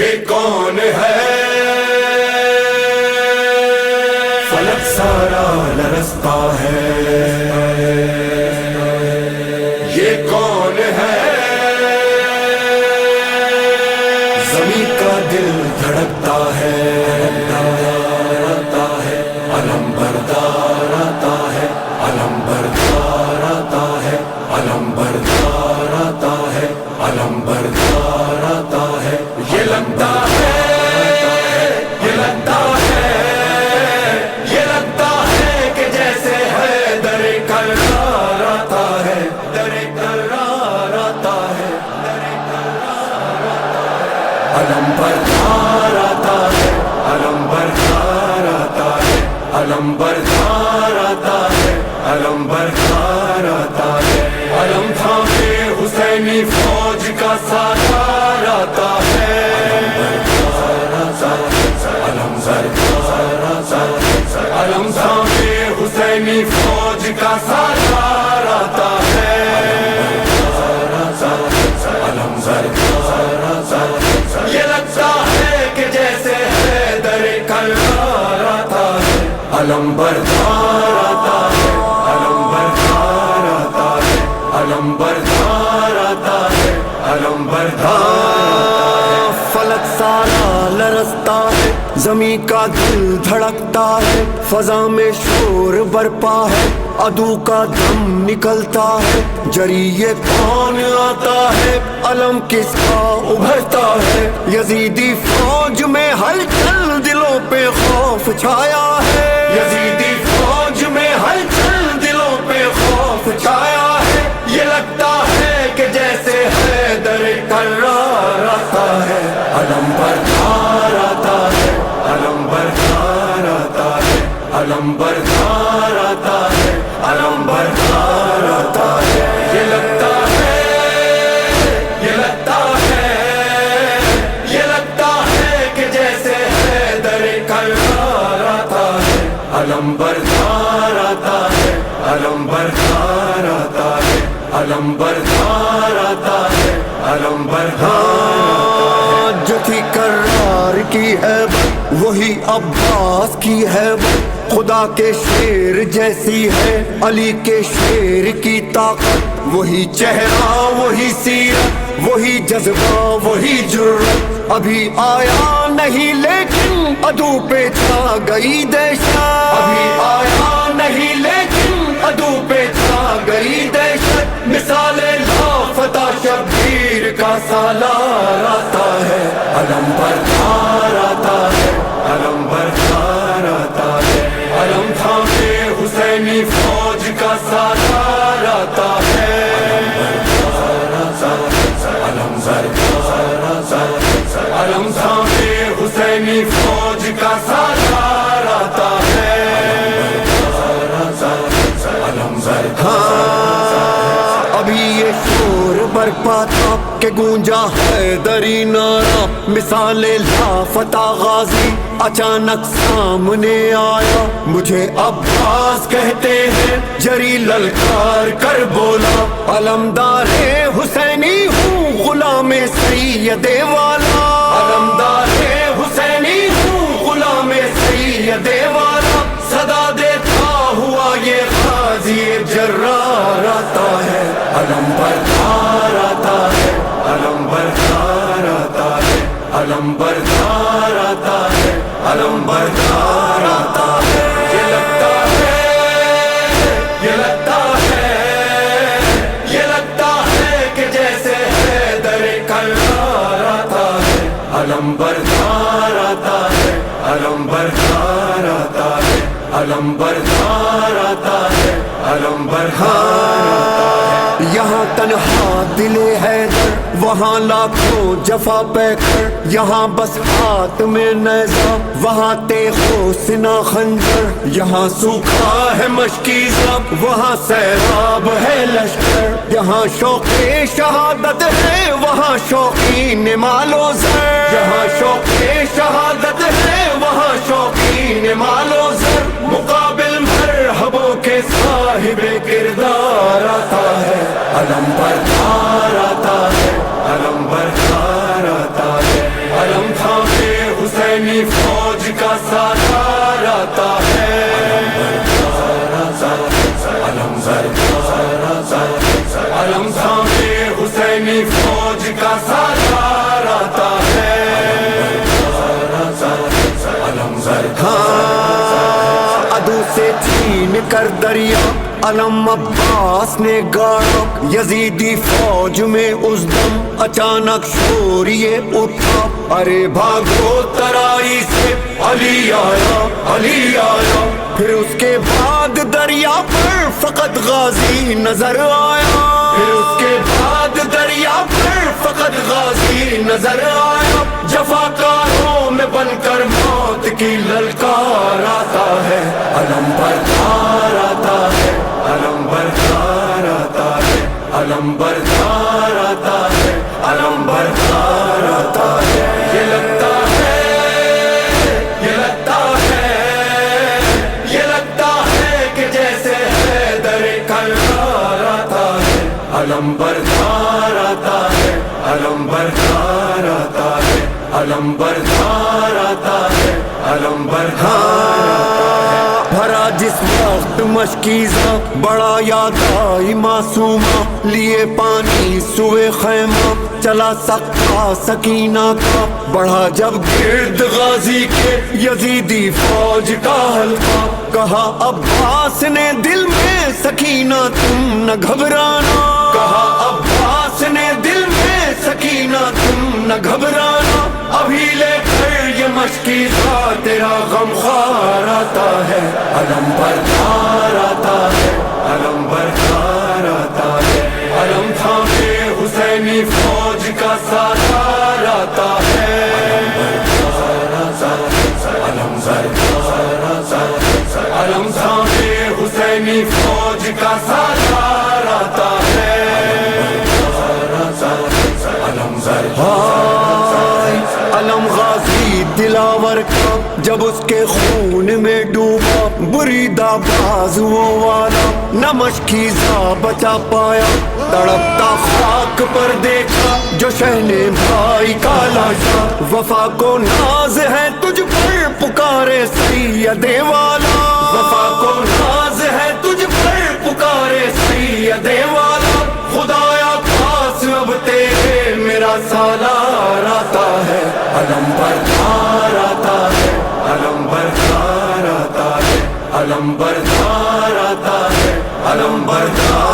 یہ کون ہے؟ فلک سارا لرزتا ہے، یہ کون ہے؟ زمین کا دل دھڑکتا ہے، علم بردار آتا ہے، علم بردار آتا ہے، علم بردار آتا ہے، علم بردار آتا ہے۔ یہ لگتا ہے، یہ لگتا ہے، یہ لگتا ہے کہ جیسے ہے در کرار آتا ہے، در کرار آتا ہے، در کرار آتا ہے۔ علم بردار آتا ہے، علم بردار آتا ہے، علم بردار آتا ہے، علم بردار آتا ہے۔ علم تھامے حسینی فوج کا سالار آتا ہے، علم بردار آتا ہے، علم تھامے حسینی فوج کا سالار آتا ہے، علم بردار آتا ہے۔ یہ لگتا ہے کہ جیسے ہے در کرار آتا ہے، علم بردار آتا ہے، علم بردار آتا ہے، علم بردار آتا ہے، علم بردار آتا ہے۔ فلک سارا لرزتا ہے، زمین کا دل دھڑکتا ہے، فضا میں شور برپا ہے، عدو کا دم نکلتا ہے، جری یہ کون آتا ہے، علم کس کا ابھرتا ہے، یزیدی فوج میں ہلچل، دلوں پہ خوف چھایا ہے، یزیدی فوج میں ہلچل، دلوں پہ خوف چھایا ہے۔ یہ لگتا ہے کہ جیسے ہے در کرار آتا ہے، علم بردار آتا ہے، علم بردار آتا ہے، علم بردار آتا ہے، علم بردار آتا ہے۔ یہ لگتا ہے، یہ لگتا ہے، یہ لگتا ہے کہ جیسے ہے در کرار آتا ہے، علم بردار آتا ہے، علم بردار آتا ہے، علم بردار آتا ہے، علم بردار آتا ہے۔ جو تھی کرار کی ہے وہی عباس کی ہے، خدا کے شیر جیسی ہے علی کے شیر کی طاقت، وہی چہرہ وہی سیرت وہی جذبہ وہی جرأت، ابھی آیا نہیں لیکن عدو پہ چھا گئی دہشت، ابھی آیا نہیں لیکن عدو پہ چھا گئی دہشت، مثال لافتہ شبیر کا سالار آتا ہے، علم بردار آتا ہے، علم بردار آتا ہے، علم تھامے حسینی فوج کا سالار آتا ہے، علم بردار آتا ہے، علم تھامے حسینی فوج کا سالار آتا ہے، علم بردار۔ ابھی یہ شور برپا تھا کہ گونجا حیدری نعرہ، مثال لافتہ غازی اچانک سامنے آیا، مجھے عباس کہتے ہیں، جری للکار کر بولا، علمدار حسینی ہوں غلام سید والا، علمدار حسینی ہوں غلام سید والا، صدا دیتا ہوا یہ غازی جرار آتا ہے، علم بردار آتا ہے، علم بردار آتا ہے، علم بردار آتا ہے، علم بردار آتا ہے۔ یہ لگتا ہے، یہ لگتا ہے، یہ لگتا ہے کہ جیسے ہے در کرار آتا ہے، علم بردار آتا ہے، علم بردار آتا ہے، علم بردار آتا ہے، علم بردار آتا ہے۔ یہاں تنہا دل حیدر، وہاں لاکھوں جفا پیکر، یہاں بس ہاتھ میں نیزہ، وہاں تیغ و سنا خنجر، یہاں سوکھا ہے مشکی زب، وہاں سیراب ہے لشکر، یہاں شوق شہادت ہے، وہاں شوقین مال و زر، یہاں شوق شہادت ہے، وہاں شوقین مال و زر، مقابل مرحبوں کے صاحب کردار آتا ہے، علم بردار آتا ہے، علم بردار آتا ہے، علم کا سالار آتا ہے، علم بردار آتا ہے، علم سامنے حسینی فوج کا سالار آتا ہے، علم بردار ہاں عدو سے چھین کر دریا علم عباس نے گاڑا، یزیدی فوج میں اس دم اچانک شور یہ اٹھا، ارے بھاگو ترائی سے علی آیا، علی آیا، پھر اس کے بعد دریا پر فقط غازی نظر آیا، پھر اس کے بعد دریا پر فقط غازی نظر آیا، جفاکاروں میں بن کر موت کی للکار آتا ہے، علم بردار آتا ہے، علم بردار آتا ہے، علم بردار آتا ہے، علم بردار آتا ہے، یہ لگتا ہے، یہ لگتا ہے، یہ لگتا ہے کہ جیسے حیدر کرار آتا ہے، علم بردار آتا ہے، علم بردار آتا ہے، علم بردار آتا ہے، علم بردار بھرا جس وقت مشکیزہ بڑا یاد آئی معصومہ، لیے پانی سوئے خیمہ چلا سکتا سکینہ کا، بڑھا جب گرد غازی کے یزیدی فوج کا حلقہ، کہا عباس نے دل میں سکینہ تم نہ گھبرانا، کہا عباس نے دل میں سکینہ تم نہ گھبرانا، ابھی لے کر یہ مشکیزہ تیرا غمخوار آتا ہے، علم بردار آتا ہے، علم بردار آتا ہے، علم تھامے حسینی فوج کا سالار آتا ہے، علم بردار آتا ہے، علم تھامے حسینی فوج کا سالار آتا ہے، علم بردار ہائے علم غازی دلاور کا جب اس کے خون میں ڈوبا، بریدہ بازوؤں والا نہ مشکیزہ بچا پایا، تڑپتا خاک پر دیکھا جو شہن بھائی کا لاشا، وفا کو ناز ہے تجھ پر پکارے سید والا، وفا کو ناز ہے تجھ پر پکارے سید والا، خدایا پاس اب تیرے میرا سالار آتا ہے، علم بردار آتا ہے، علم بردار آتا ہے، علم بردار آتا ہے، علم بردار